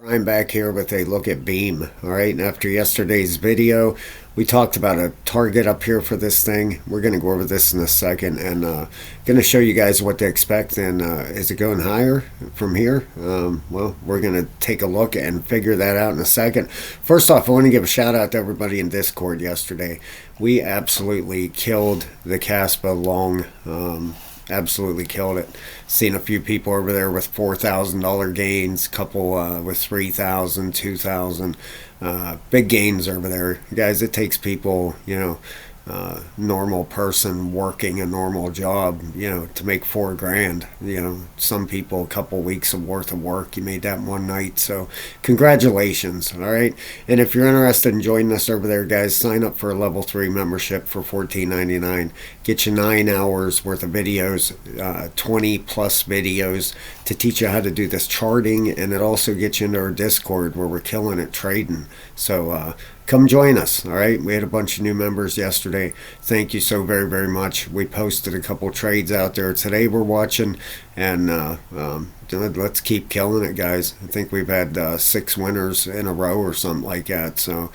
I'm back here with a look at Beam. All right, and after yesterday's video, we talked about a target up here for this thing. We're going to go over this in a second and going to show you guys what to expect. And is it going higher from here? Well, we're going to take a look and figure that out in a second. First off, I want to give a shout out to everybody in Discord yesterday. We absolutely killed the Caspa long. Absolutely killed it. Seen a few people over there with $4,000 gains, couple with 3,000, 2,000. Big gains over there, guys. It takes people, normal person working a normal job, to make $4,000. Some people a couple weeks of worth of work, you made that one night. So congratulations. All right, and if you're interested in joining us over there, guys, sign up for a level 3 membership for $14.99. Get you 9 hours worth of videos, 20 plus videos to teach you how to do this charting, and it also gets you into our Discord where we're killing it trading. So come join us. All right, we had a bunch of new members yesterday. Thank you so very, very much. We posted a couple trades out there today we're watching, and let's keep killing it, guys. I think we've had 6 winners in a row or something like that. So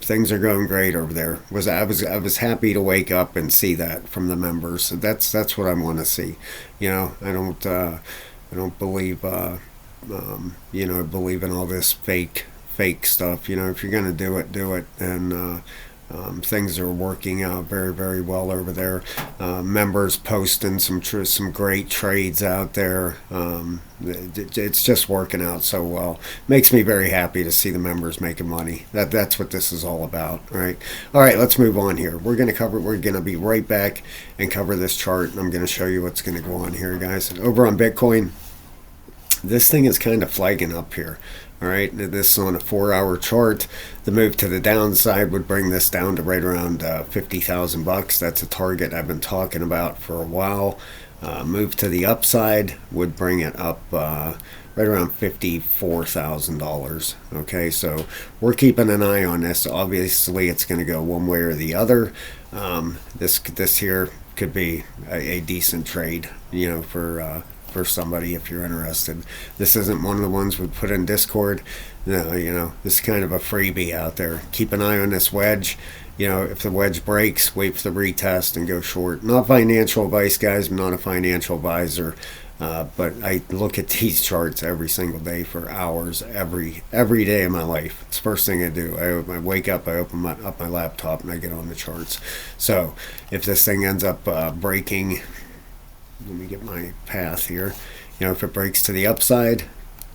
things are going great over there. I was happy to wake up and see that from the members. So that's what I want to see. I don't believe I believe in all this fake stuff. If you're gonna do it. And things are working out very, very well over there. Members posting some great trades out there. It's just working out so well. Makes me very happy to see the members making money. That's what this is all about. All right, let's move on here. We're gonna be right back and cover this chart, and I'm gonna show you what's gonna go on here, guys. Over on Bitcoin, this thing is kind of flagging up here. All right, this is on a 4-hour chart. The move to the downside would bring this down to right around 50,000 bucks. That's a target I've been talking about for a while. Move to the upside would bring it up right around $54,000. Okay, so we're keeping an eye on this. Obviously, it's going to go one way or the other. This here could be a decent trade, for somebody if you're interested. This isn't one of the ones we put in Discord. No, this is kind of a freebie out there. Keep an eye on this wedge. If the wedge breaks, wait for the retest and go short. Not financial advice, guys. I'm not a financial advisor, but I look at these charts every single day for hours, every day of my life. It's the first thing I do. I wake up, I open up my laptop, and I get on the charts. So if this thing ends up breaking, let me get my path here. If it breaks to the upside,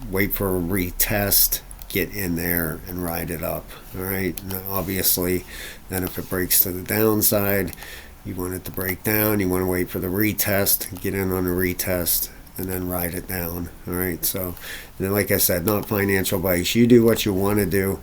wait for a retest, get in there and ride it up. All right. And obviously, then if it breaks to the downside, you want it to break down. You want to wait for the retest, get in on the retest, and then ride it down. All right. So, then, like I said, not financial advice. You do what you want to do.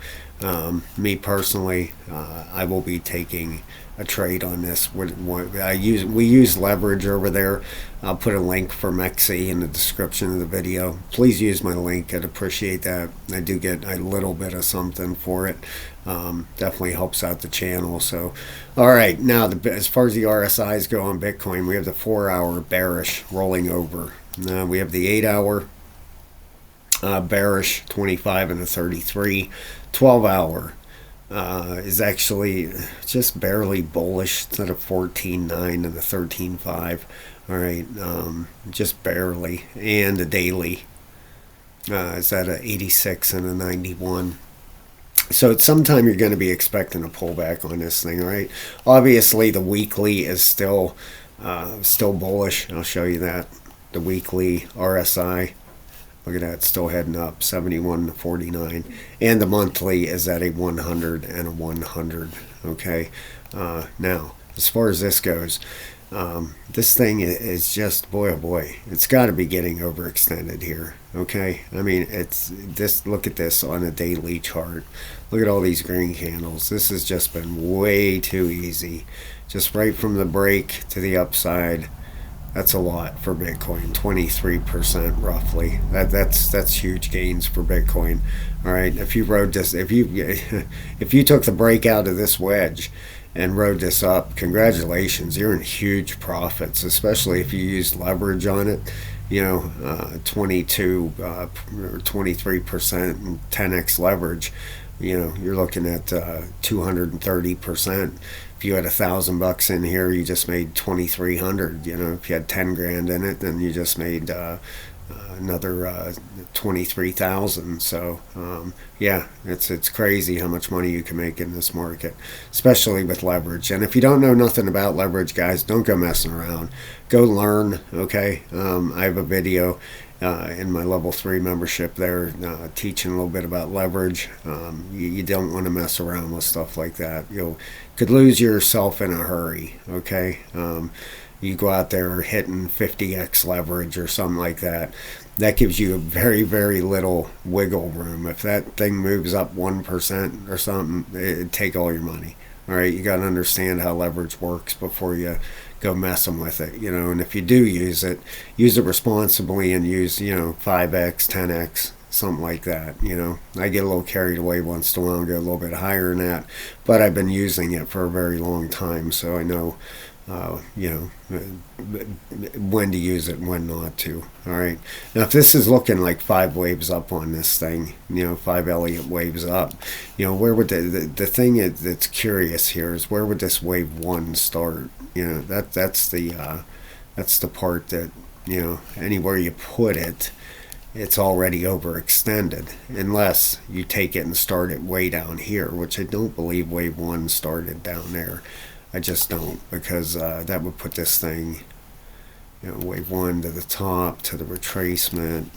Me personally, I will be taking a trade on this. We use leverage over there. I'll put a link for MEXC in the description of the video. Please use my link. I'd appreciate that. I do get a little bit of something for it. Definitely helps out the channel. So, all right, now as far as the RSIs go on Bitcoin, we have the 4-hour bearish rolling over. Now we have the 8-hour bearish 25 and a 33. 12-hour is actually just barely bullish instead of 14.9 and the 13.5. All right, just barely. And the daily is at a 86 and a 91. So at some time you're going to be expecting a pullback on this thing. All right, obviously the weekly is still bullish. I'll show you that. The weekly RSI, look at that, still heading up, 71 to 49. And the monthly is at a 100 and a 100. Okay. Now, as far as this goes, this thing is just, boy, oh boy, it's got to be getting overextended here. Okay. I mean, look at this on a daily chart. Look at all these green candles. This has just been way too easy. Just right from the break to the upside. That's a lot for Bitcoin, 23% roughly. That's huge gains for Bitcoin. All right, if you rode this, if you took the break out of this wedge and rode this up, congratulations, you're in huge profits, especially if you used leverage on it. 22 or 23% and 10x leverage, you're looking at 230%. If you had $1,000 in here, you just made 2,300. If you had 10 grand in it, then you just made another 23,000. So yeah, it's crazy how much money you can make in this market, especially with leverage. And if you don't know nothing about leverage, guys, don't go messing around. Go learn. Okay, I have a video in my level 3 membership there, teaching a little bit about leverage. You don't want to mess around with stuff like that. You could lose yourself in a hurry. Okay. You go out there hitting 50x leverage or something like that. That gives you very, very little wiggle room. If that thing moves up 1% or something, it'd take all your money. All right, you got to understand how leverage works before you go messing with it. And if you do use it responsibly and use 5x, 10x, something like that. I get a little carried away once in a while and go a little bit higher than that, but I've been using it for a very long time, so I know when to use it and when not to. All right. Now, if this is looking like 5 waves up on this thing, 5 Elliott waves up, where would the thing that's curious here is, where would this wave 1 start? That's the part that, anywhere you put it, it's already overextended, unless you take it and start it way down here, which I don't believe wave 1 started down there. I just don't, because that would put this thing, wave 1 to the top, to the retracement,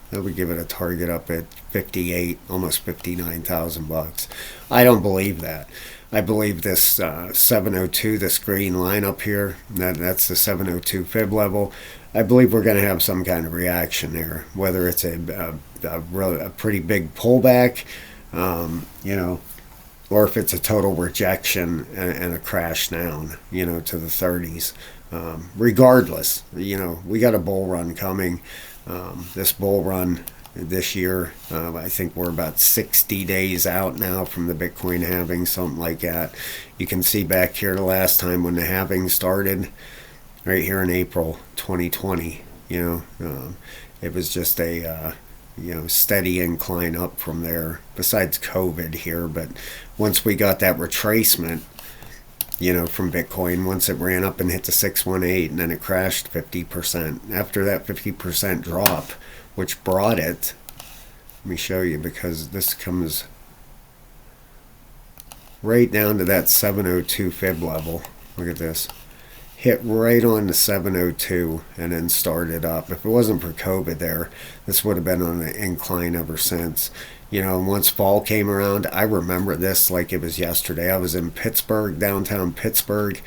that would give it a target up at 58, almost 59,000 bucks. I don't believe that. I believe this 702, this green line up here, that's the 702 fib level. I believe we're going to have some kind of reaction there, whether it's a pretty big pullback, or if it's a total rejection and a crash down, to the 30s. Regardless, we got a bull run coming. This bull run this year, I think we're about 60 days out now from the Bitcoin halving, something like that. You can see back here the last time when the halving started, right here in April 2020, it was just a steady incline up from there, besides COVID here. But once we got that retracement, from Bitcoin, once it ran up and hit the 618, and then it crashed 50%. After that 50% drop, which brought it, let me show you, because this comes right down to that 702 fib level. Look at this. Hit right on the 702 and then started up. If it wasn't for COVID there, this would have been on an incline ever since. Once fall came around, I remember this like it was yesterday. I was in Pittsburgh, downtown Pittsburgh,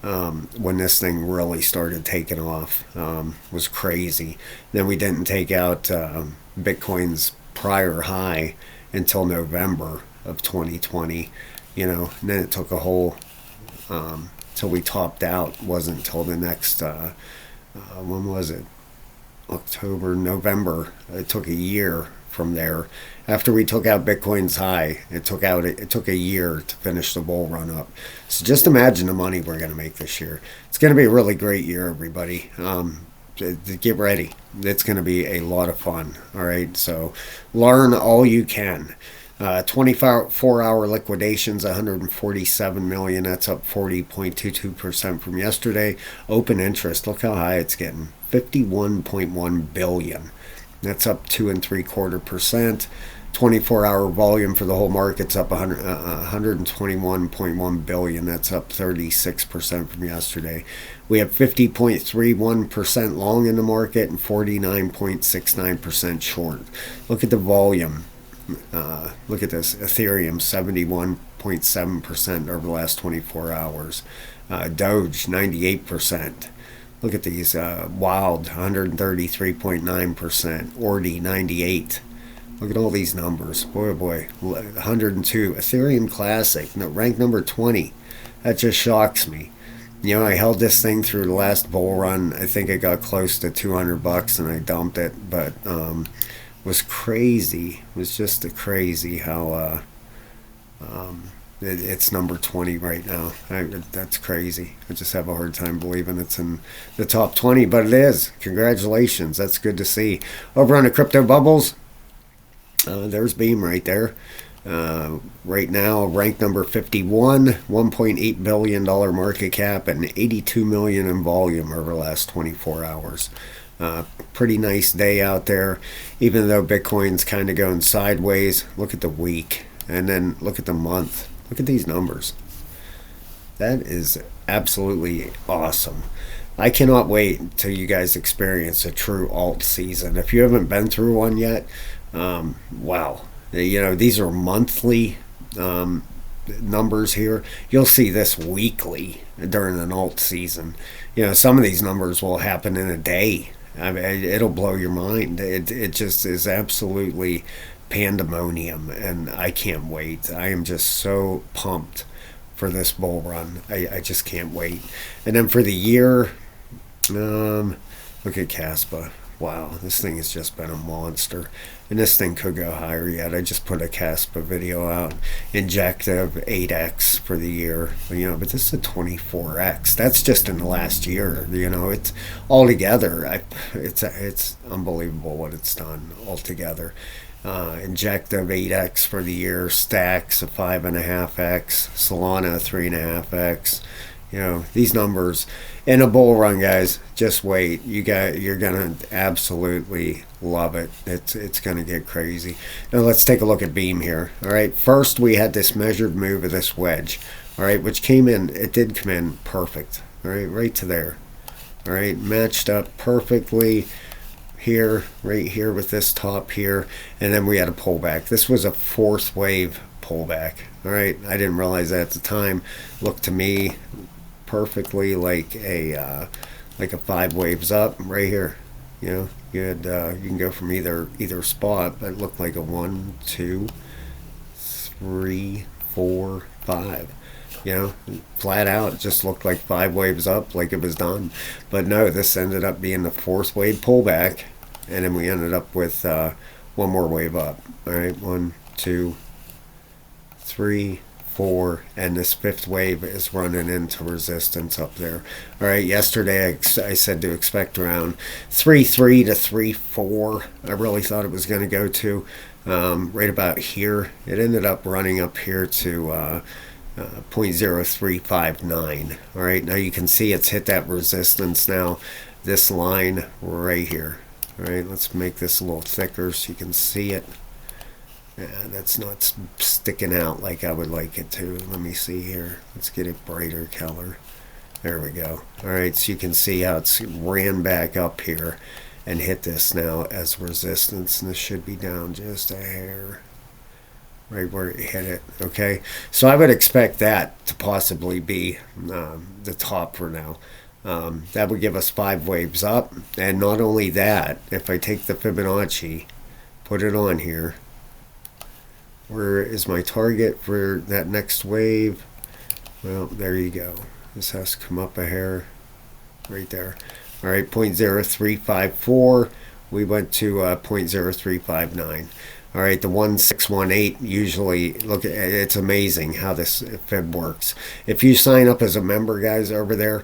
when this thing really started taking off. It was crazy. Then we didn't take out Bitcoin's prior high until November of 2020, and then it took a whole... till we topped out. Wasn't until the next when was it, October, November. It took a year from there. After we took out Bitcoin's high, it took a year to finish the bull run up. So just imagine the money we're going to make this year. It's going to be a really great year, everybody. Get ready. It's going to be a lot of fun. All right, so learn all you can. 24-hour liquidations, 147 million. That's up 40.22% from yesterday. Open interest, look how high it's getting, 51.1 billion. That's up 2.75%. 24-hour volume for the whole market's up 121.1 billion. That's up 36% from yesterday. We have 50.31% long in the market and 49.69% short. Look at the volume. Look at this. Ethereum 71.7% over the last 24 hours. Doge 98%. Look at these. Wild 133.9%. Ordi 98. Look at all these numbers. Boy, oh boy. 102. Ethereum Classic, rank number 20. That just shocks me. I held this thing through the last bull run. I think it got close to $200 and I dumped it, but was crazy. It was just crazy how it's number 20 right now. That's crazy. I just have a hard time believing it's in the top 20, but it is. Congratulations. That's good to see. Over on the crypto bubbles, there's Beam right there. Right now, ranked number 51, $1.8 billion market cap, and 82 million in volume over the last 24 hours. Pretty nice day out there, even though Bitcoin's kind of going sideways. Look at the week, and then look at the month. Look at these numbers. That is absolutely awesome. I cannot wait till you guys experience a true alt season. If you haven't been through one yet, wow. You know, these are monthly numbers here. You'll see this weekly during an alt season. You know, some of these numbers will happen in a day. I mean, it'll blow your mind. It just is absolutely pandemonium, and I can't wait. I am just so pumped for this bull run. I just can't wait. And then for the year, look at Caspa. Wow, this thing has just been a monster. And this thing could go higher yet. I just put a Caspa video out. Injective 8x for the year. You know, but this is a 24x. That's just in the last year. You know, it's altogether. It's unbelievable what it's done altogether. Injective 8x for the year. Stacks a 5.5x. Solana 3.5x. You know, these numbers in a bull run, guys, just wait. You're gonna absolutely love it. It's gonna get crazy. Now let's take a look at Beam here. All right, first we had this measured move of this wedge, all right, which came in, it did come in perfect, all right to there, all right, matched up perfectly here, right here with this top here, and then we had a pullback. This was a fourth wave pullback, all right. I didn't realize that at the time. Looked to me perfectly like a 5 waves up right here. You know, you had you can go from either spot, but it looked like a 1, 2, 3, 4, 5. You know, flat out, it just looked like 5 waves up, like it was done. But no, this ended up being the fourth wave pullback, and then we ended up with one more wave up. All right, 1, 2, 3, 4, and this fifth wave is running into resistance up there. All right, yesterday I said to expect around 3.3 to 3.4. I really thought it was going to go to right about here. It ended up running up here to 0.0359. All right, now you can see it's hit that resistance now, this line right here. All right, let's make this a little thicker so you can see it. Yeah, that's not sticking out like I would like it to. Let me see here. Let's get it brighter color. There we go. All right, so you can see how it's ran back up here and hit this now as resistance. And this should be down just a hair, right where it hit it. Okay, so I would expect that to possibly be the top for now. That would give us 5 waves up. And not only that, if I take the Fibonacci, put it on here, where is my target for that next wave? Well, there you go. This has to come up a hair right there. All right, 0.0354. We went to 0.0359. All right, the 1618 usually, look, it's amazing how this Fib works. If you sign up as a member, guys, over there,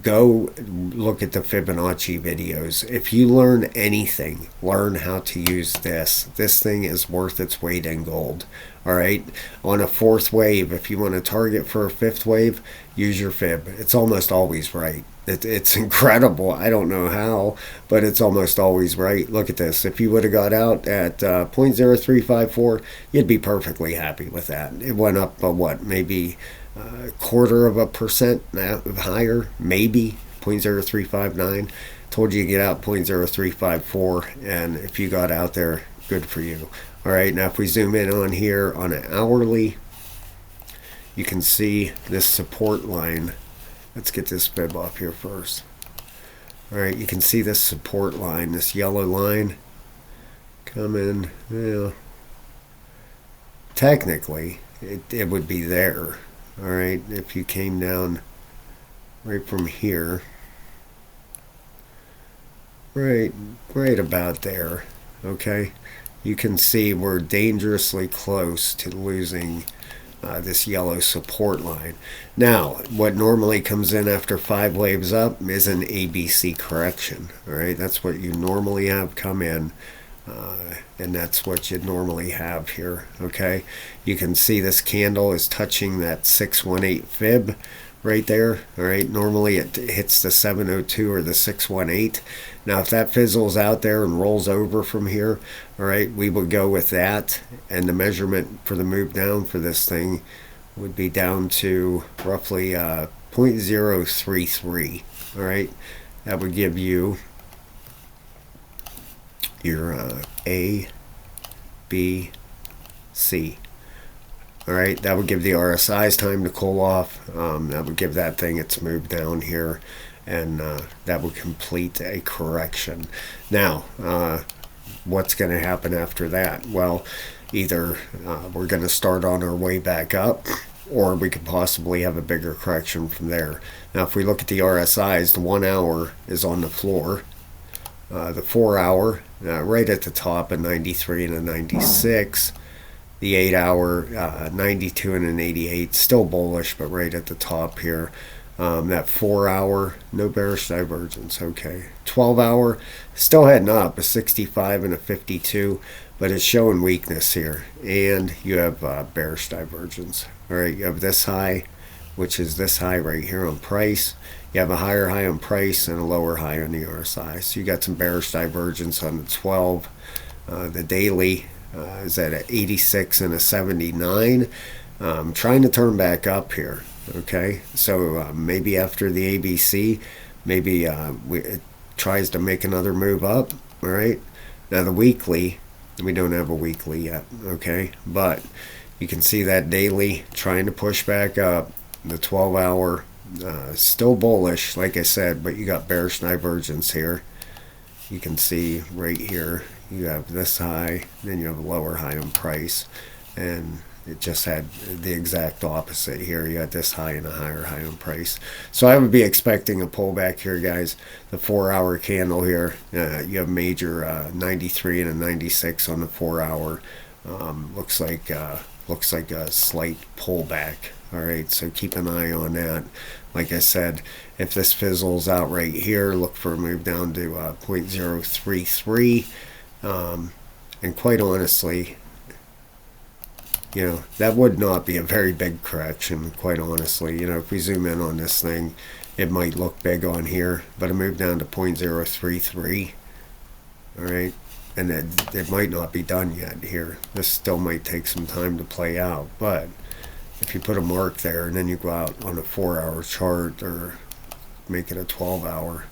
go look at the Fibonacci videos. If you learn anything, learn how to use this. This thing is worth its weight in gold. All right, on a fourth wave, if you want to target for a fifth wave, use your Fib. It's almost always right. It's incredible. I don't know how, but it's almost always right. Look at this. If you would have got out at 0.0354, you'd be perfectly happy with that. It went up, what, maybe a 1/4% higher, maybe 0.0359. Told you to get out 0.0354, and if you got out there, good for you. All right, now if we zoom in on here on an hourly, you can see this support line. Let's get this Fib off here first. All right, you can see this support line, this yellow line coming. Well, technically, it would be there. All right, if you came down right from here, right about there. Okay, you can see we're dangerously close to losing this yellow support line. Now, what normally comes in after 5 waves up is an ABC correction. All right, that's what you normally have come in, and that's what you normally have here. Okay, you can see this candle is touching that 618 fib right there. All right, normally it hits the 702 or the 618. Now if that fizzles out there and rolls over from here, all right, we would go with that, and the measurement for the move down for this thing would be down to roughly 0.033. all right, that would give you your A, B, C. All right, that would give the RSI's time to cool off. That would give that thing its move down here, and that would complete a correction. Now, what's going to happen after that? Well, either we're going to start on our way back up, or we could possibly have a bigger correction from there. Now, if we look at the RSI's, the 1 hour is on the floor. The 4 hour, right at the top, a 93 and a 96. The 8 hour, 92 and an 88, still bullish, but right at the top here. That 4 hour, no bearish divergence. Okay. 12 hour, still heading up, a 65 and a 52, but it's showing weakness here. And you have bearish divergence. All right, you have this high, which is this high right here on price. You have a higher high on price and a lower high on the RSI. So you got some bearish divergence on the 12. The daily is at an 86 and a 79. Trying to turn back up here. Okay, so maybe after the ABC, maybe it tries to make another move up. All right, now the weekly, we don't have a weekly yet. Okay, but you can see that daily trying to push back up. The 12 hour still bullish, like I said, but you got bearish divergence here. You can see right here you have this high, then you have a lower high on price, and it just had the exact opposite here. You had this high and a higher high on price. So I would be expecting a pullback here, guys. The 4 hour candle here, you have major 93 and a 96 on the 4 hour. Looks like a slight pullback. All right, so keep an eye on that. Like I said, if this fizzles out right here, look for a move down to 0.033. And quite honestly, you know, that would not be a very big correction, quite honestly. You know, if we zoom in on this thing, it might look big on here, but a move down to 0.033. All right, and it might not be done yet here. This still might take some time to play out, but if you put a mark there and then you go out on a 4 hour chart or make it a 12 hour,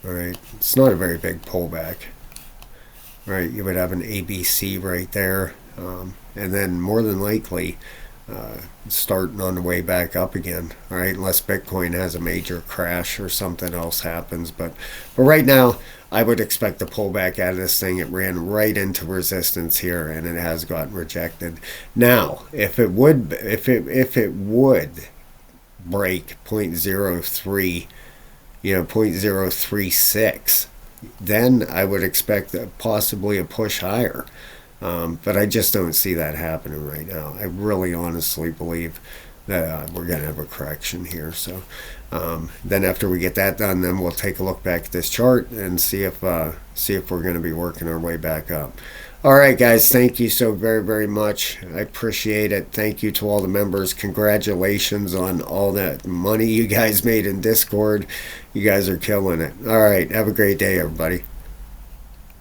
all right, it's not a very big pullback. All right, you would have an ABC right there, and then more than likely starting on the way back up again. All right, unless Bitcoin has a major crash or something else happens, but right now I would expect a pullback out of this thing. It ran right into resistance here, and it has gotten rejected. Now, if it would break 0.03, you know, 0.036, then I would expect possibly a push higher. But I just don't see that happening right now. I really honestly believe that we're going to have a correction here. So then after we get that done, then we'll take a look back at this chart and see if we're going to be working our way back up. All right, guys, thank you so very, very much. I appreciate it. Thank you to all the members. Congratulations on all that money you guys made in Discord. You guys are killing it. All right, have a great day, everybody.